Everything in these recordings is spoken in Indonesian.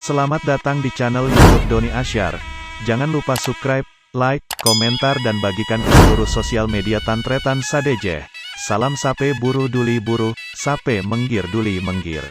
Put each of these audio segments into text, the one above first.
Selamat datang di channel YouTube Doni Asyar. Jangan lupa subscribe, like, komentar dan bagikan ke seluruh sosial media Tantretan Sadeje. Salam sape buru duli buru, sape menggir duli menggir.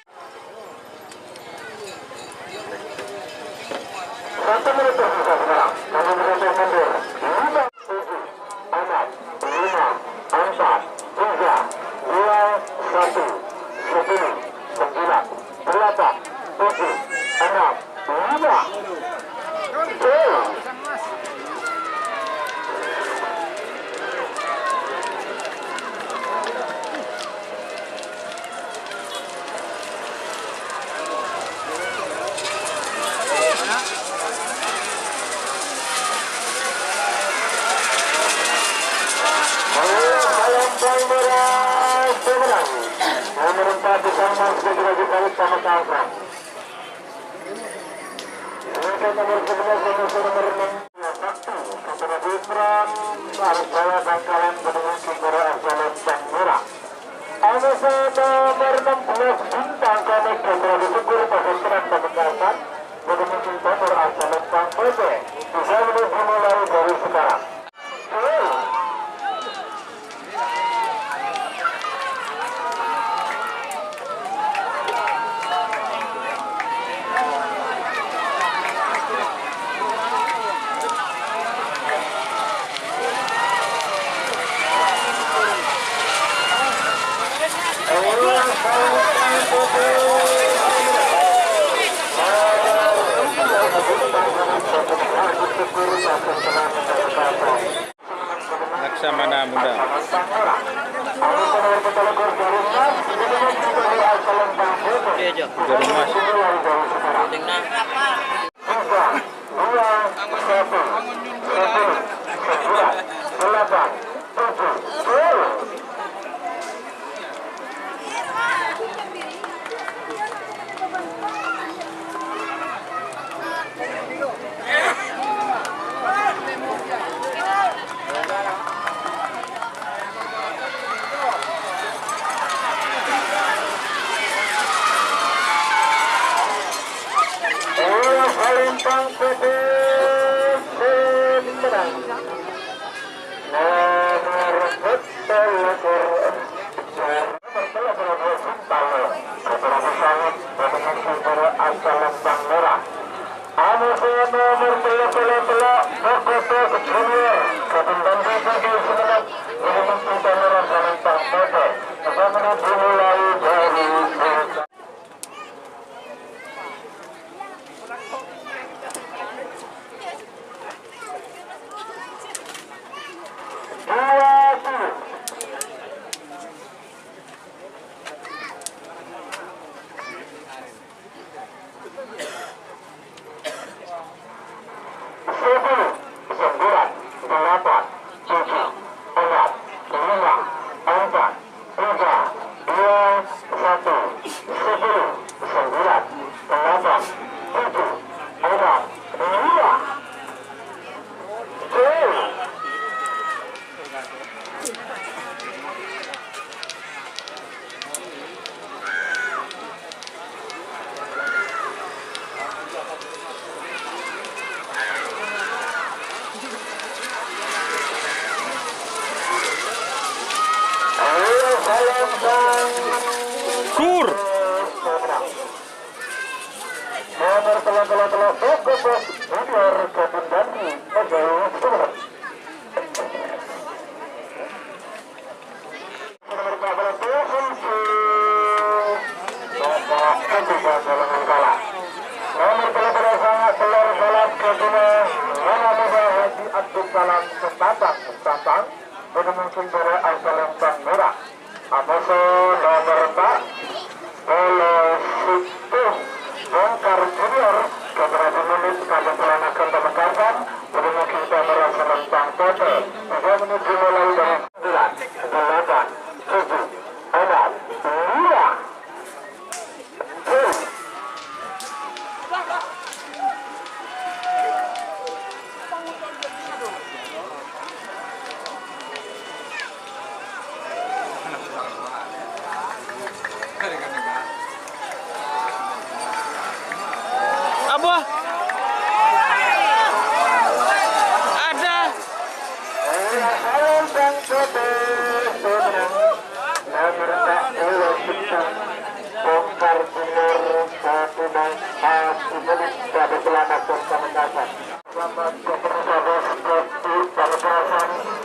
Laksamana Muda. Jarumas. Kur.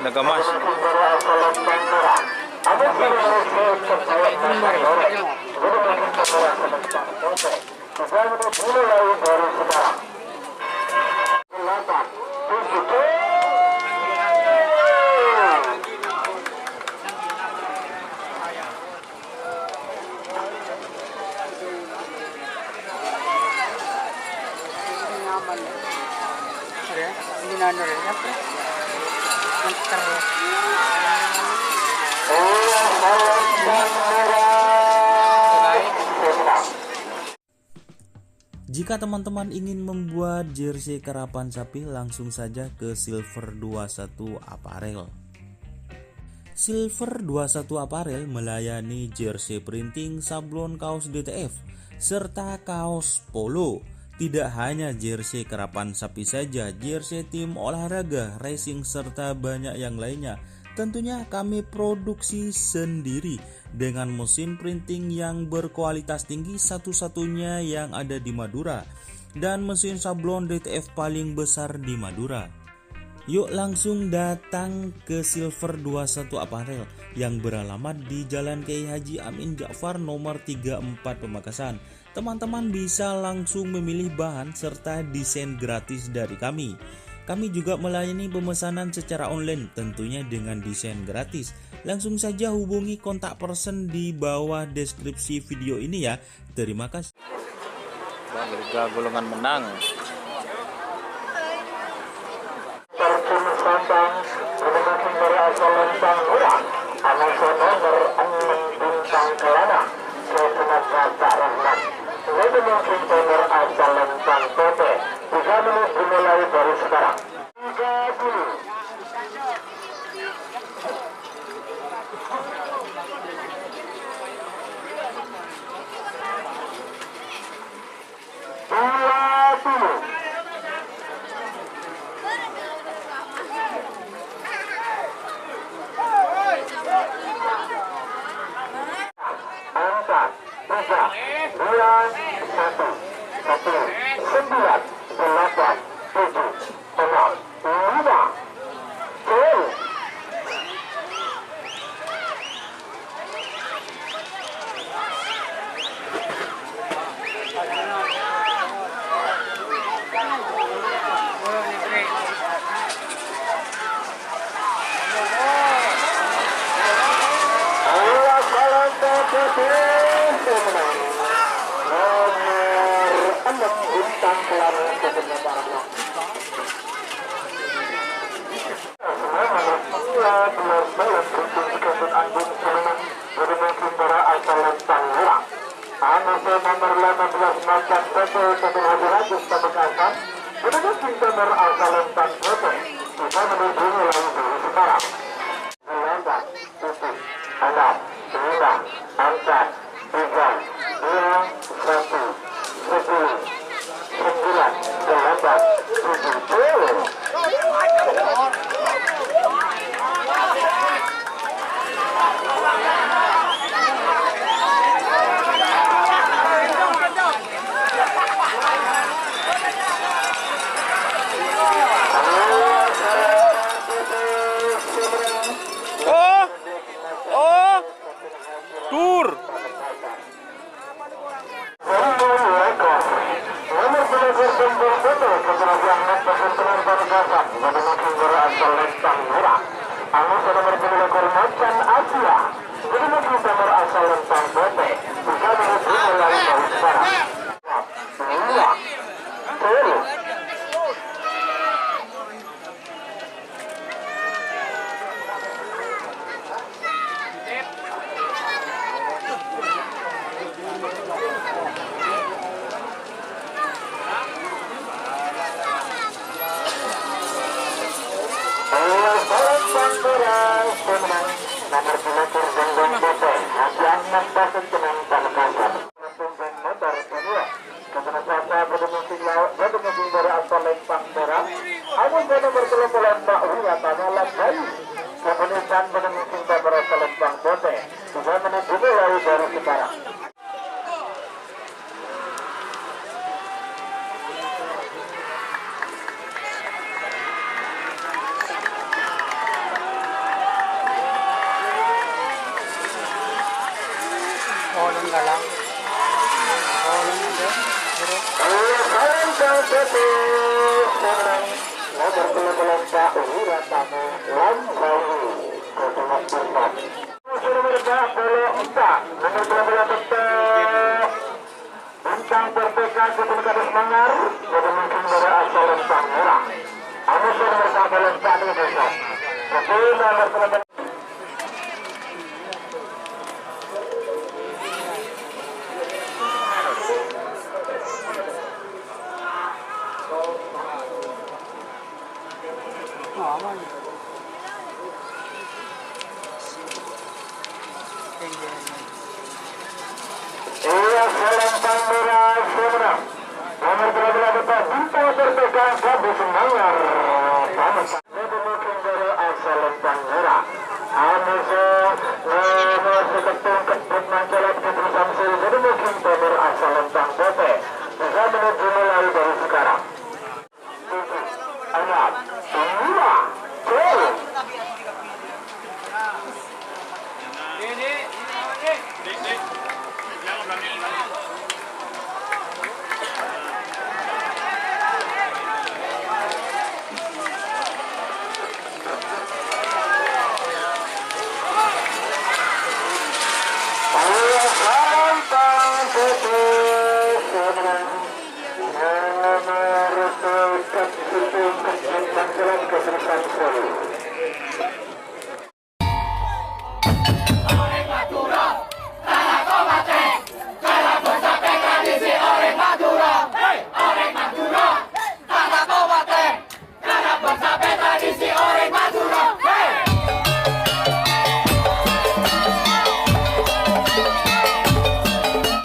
Nagamas. Jika teman-teman ingin membuat jersey karapan sapi, langsung saja ke Silver 21 Apparel. Silver 21 Apparel melayani jersey printing, sablon kaos DTF, serta kaos polo. Tidak hanya jersey karapan sapi saja, jersey tim olahraga, racing, serta banyak yang lainnya. Tentunya kami produksi sendiri dengan mesin printing yang berkualitas tinggi, satu-satunya yang ada di Madura, dan mesin sablon DTF paling besar di Madura. Yuk langsung datang ke Silver 21 Apparel yang beralamat di Jalan Kiai Haji Amin Ja'far nomor 34 Pamekasan. Teman-teman bisa langsung memilih bahan serta desain gratis dari kami. Kami juga melayani pemesanan secara online, tentunya dengan desain gratis. Langsung saja hubungi kontak person di bawah deskripsi video ini ya. Terima kasih. Liga golongan menang. Dimulai dari sekarang. Angkat 3, 2, 1, 9, 8, 7, 6, 5, 10. PT Semarang nomor 12 Pak Wiratama Lambawi Kotumok Pusat. Nomor 24 nomor 12 untuk Bintang Perpekan Ketua Semangar dan mungkin dari asal Lempang Merah. Anu nomor 14 Pak Desa. Oke, nomor 14. Iya, Lempang Merah Semarang. Nomor 12 Bapak Bintang Perpekan Ketua Semangar. Mungkin dari asal Lempang Merah. Anu nomor seketung ketut mancalat Putri Samsul. Jadi mungkin nomor asal Lempang PT. Bisa menuju mulai dari sekarang. 7, 6, 9.